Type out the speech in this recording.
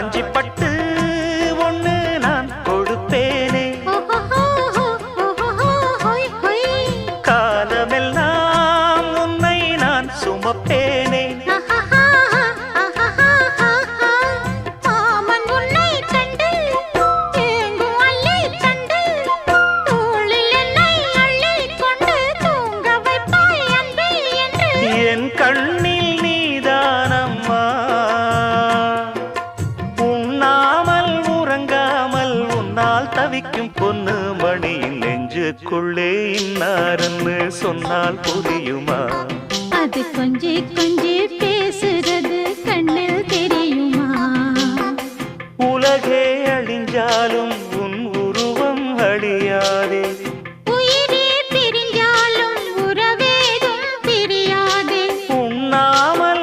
காஞ்சி பட்டு ஒண்ணு நான் கொடுப்பேனே, காலமெல்லாம் உன்னை நான் சுமப்பேனே. என் கண்ணில் நீதானம்மா, உண்ணாமல் உறங்காமல் உன்னால் தவிக்கும் பொண்ணு மணியின் நெஞ்சுக்குள்ளே இன்னாருன்னு சொன்னால் புரியுமா? அது கொஞ்சி கொஞ்சி